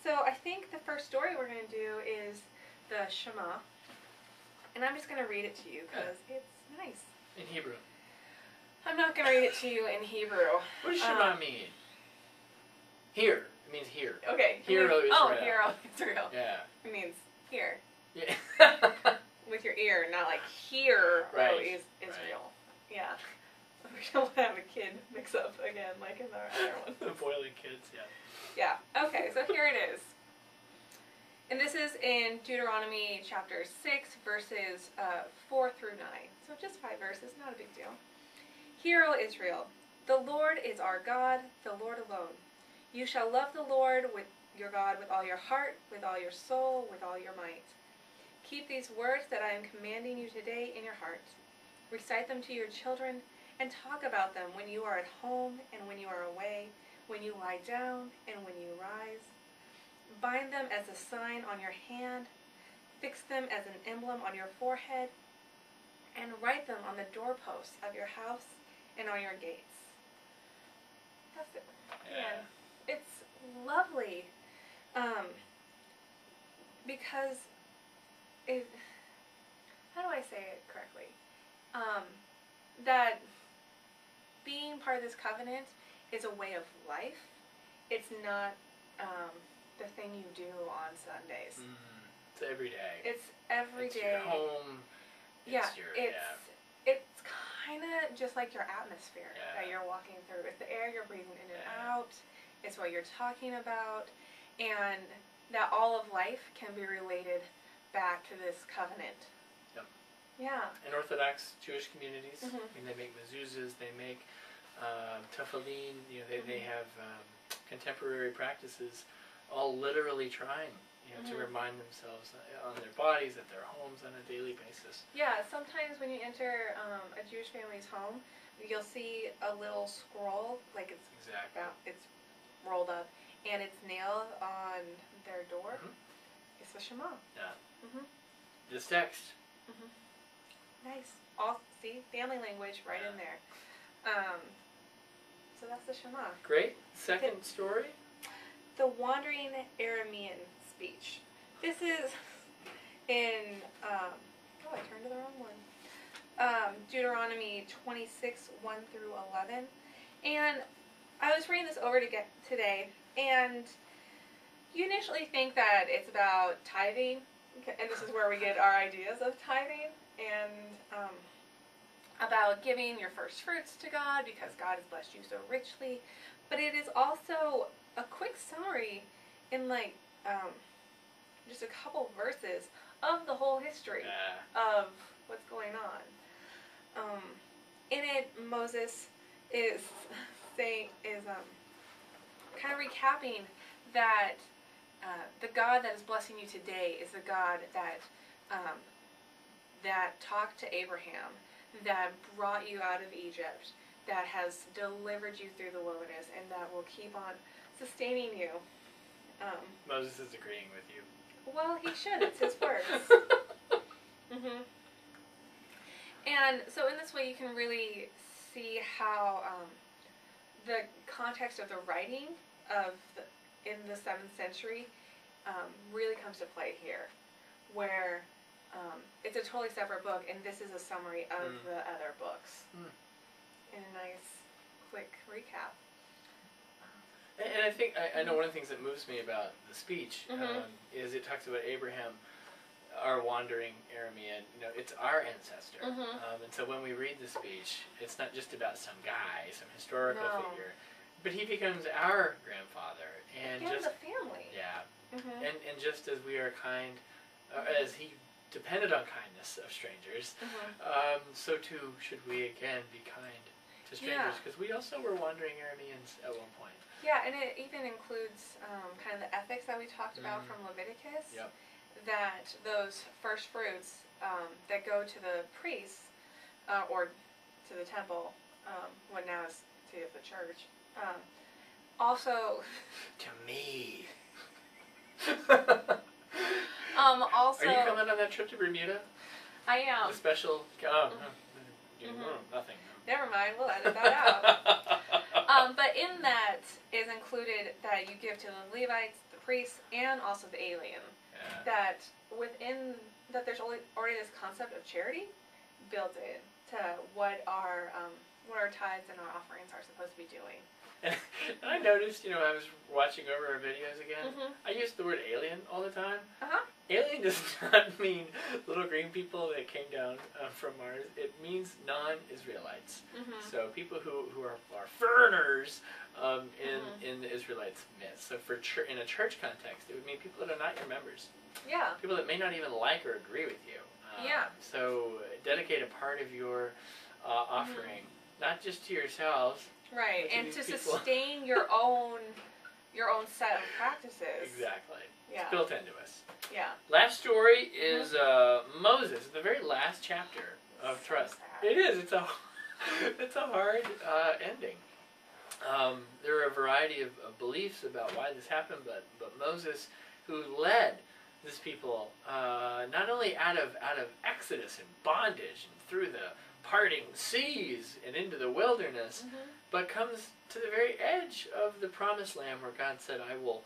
So I think the first story we're going to do is the Shema. And I'm just going to read it to you because it's nice. In Hebrew. I'm not going to read it to you in Hebrew. What does Shema mean? Here. It means here. Okay. Hear, O Israel. Oh, hear, O Israel. Yeah. It means here. Yeah. With your ear, not like hear, right. O Israel. Right. Yeah. We don't have a kid mix up again like in our other one. The boiling kids, yeah. Yeah. Okay, so here it is. And this is in Deuteronomy chapter 6, verses 4 through 9. So just 5 verses, not a big deal. Hear, O Israel, the Lord is our God, the Lord alone. You shall love the Lord with your God with all your heart, with all your soul, with all your might. Keep these words that I am commanding you today in your heart. Recite them to your children and talk about them when you are at home and when you are away, when you lie down and when you rise. Bind them as a sign on your hand, fix them as an emblem on your forehead, and write them on the doorposts of your house and on your gates. That's it. Yeah. It's lovely, because it, how do I say it correctly? That being part of this covenant is a way of life. It's not the thing you do on Sundays. It's every day. It's every it's day. Your home. It's kind of just like your atmosphere that you're walking through. It's the air you're breathing in and out. It's what you're talking about, and that all of life can be related back to this covenant. Yep. Yeah. In Orthodox Jewish communities, Mm-hmm. I mean, they make mezuzahs, they make tefillin, they have contemporary practices, all literally trying, to remind themselves on their bodies, at their homes on a daily basis. Yeah, sometimes when you enter a Jewish family's home, you'll see a little scroll, like it's rolled up, and it's nailed on their door. It's the Shema. Yeah. This text. Nice. All see family language right in there. So that's the Shema. Great. Second story. The Wandering Aramean Speech. This is in I turned to the wrong one. Deuteronomy 26, 1 through 11, and I was reading this over today, and you initially think that it's about tithing, and this is where we get our ideas of tithing, and about giving your first fruits to God because God has blessed you so richly. But it is also a quick summary in just a couple verses of the whole history of what's going on. In it, Moses is kind of recapping that the God that is blessing you today is the God that talked to Abraham, that brought you out of Egypt, that has delivered you through the wilderness, and that will keep on sustaining you. Moses is agreeing with you. Well, he should. It's his words. And so in this way you can really see how the context of the writing in the 7th century really comes to play here, where it's a totally separate book, and this is a summary of the other books in a nice, quick recap. And I think, I know one of the things that moves me about the speech is it talks about Abraham, our wandering Aramean, it's our ancestor. And so when we read the speech, it's not just about some guy, some historical figure, but he becomes our grandfather. And just the family. Yeah. And just as we are kind, as he depended on kindness of strangers, so too should we again be kind to strangers, because we also were wandering Arameans at one point. Yeah, and it even includes kind of the ethics that we talked about from Leviticus. Yep. That those first fruits that go to the priests or to the temple, what now is to the church, also to me. Also, are you coming on that trip to Bermuda? I am. The special. Nothing. Never mind. We'll edit that out. But in that is included that you give to the Levites, the priests and also the alien. Yeah. That within that there's already this concept of charity built in to what our tithes and our offerings are supposed to be doing. And I noticed, I was watching over our videos again. Mm-hmm. I use the word alien all the time. Uh-huh. Alien does not mean little green people that came down from Mars. It means non-Israelites. Mm-hmm. So people who are foreigners in the Israelites' midst. So for in a church context, it would mean people that are not your members. Yeah. People that may not even like or agree with you. Yeah. So dedicate a part of your offering, not just to yourselves. Right, to and these to people. sustain your own set of practices. Exactly. Yeah. It's built into us. Yeah. Last story is Moses, the very last chapter of So Trust. sad. It is. It's a hard ending. There are a variety of beliefs about why this happened, but Moses, who led this people not only out of exodus and bondage and through the parting seas and into the wilderness, but comes to the very edge of the promised land where God said, I will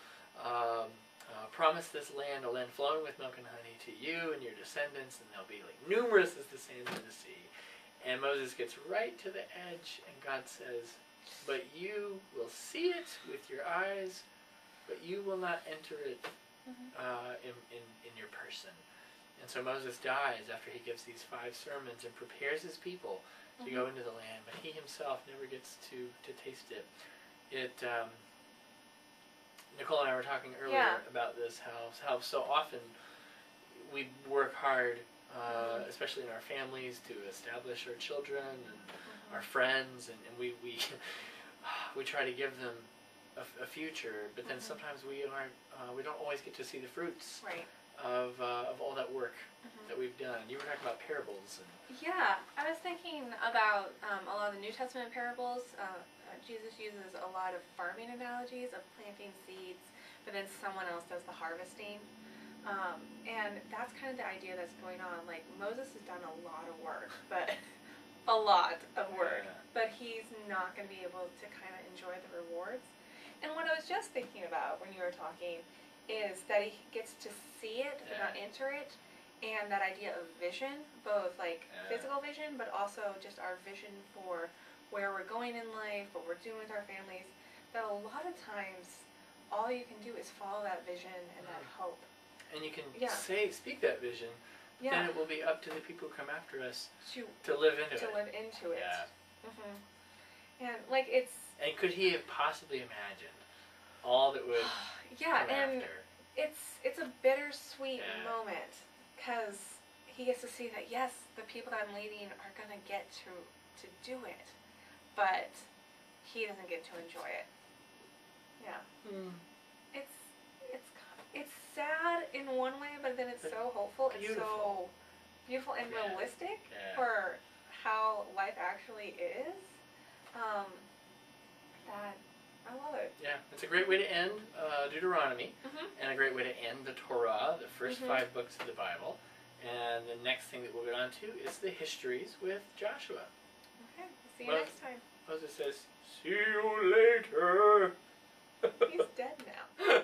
promise this land, a land flowing with milk and honey, to you and your descendants, and they'll be like numerous as the sands of the sea. And Moses gets right to the edge, and God says, but you will see it with your eyes, but you will not enter it in your person. And so Moses dies after he gives these 5 sermons and prepares his people to go into the land, but he himself never gets to taste it. Nicole and I were talking earlier about this, how so often we work hard, especially in our families, to establish our children and our friends, and we try to give them a future, but then sometimes we don't always get to see the fruits of all that work that we've done. You were talking about parables. Yeah, I was thinking about a lot of the New Testament parables. Jesus uses a lot of farming analogies of planting seeds, but then someone else does the harvesting. And that's kind of the idea that's going on. Like, Moses has done a lot of work, but a lot of work, but he's not going to be able to kind of enjoy the rewards. And what I was just thinking about when you were talking is that he gets to see it but not enter it, and that idea of vision, both like physical vision, but also just our vision for where we're going in life, what we're doing with our families, that a lot of times all you can do is follow that vision and that hope. And you can speak that vision, but then it will be up to the people who come after us to live into it. To live into it. Yeah. And like it's... And could he have possibly imagined all that would come and after? It's a bittersweet moment, because he gets to see that, yes, the people that I'm leading are going to get to do it, but he doesn't get to enjoy it. Yeah. It's sad in one way, but then it's so hopeful. Beautiful. It's so beautiful and realistic for how life actually is. That I love it. Yeah, it's a great way to end Deuteronomy, and a great way to end the Torah, the first 5 books of the Bible. And the next thing that we'll get on to is the histories with Joshua. Okay, see you next time. Moses says, "See you later." He's dead now.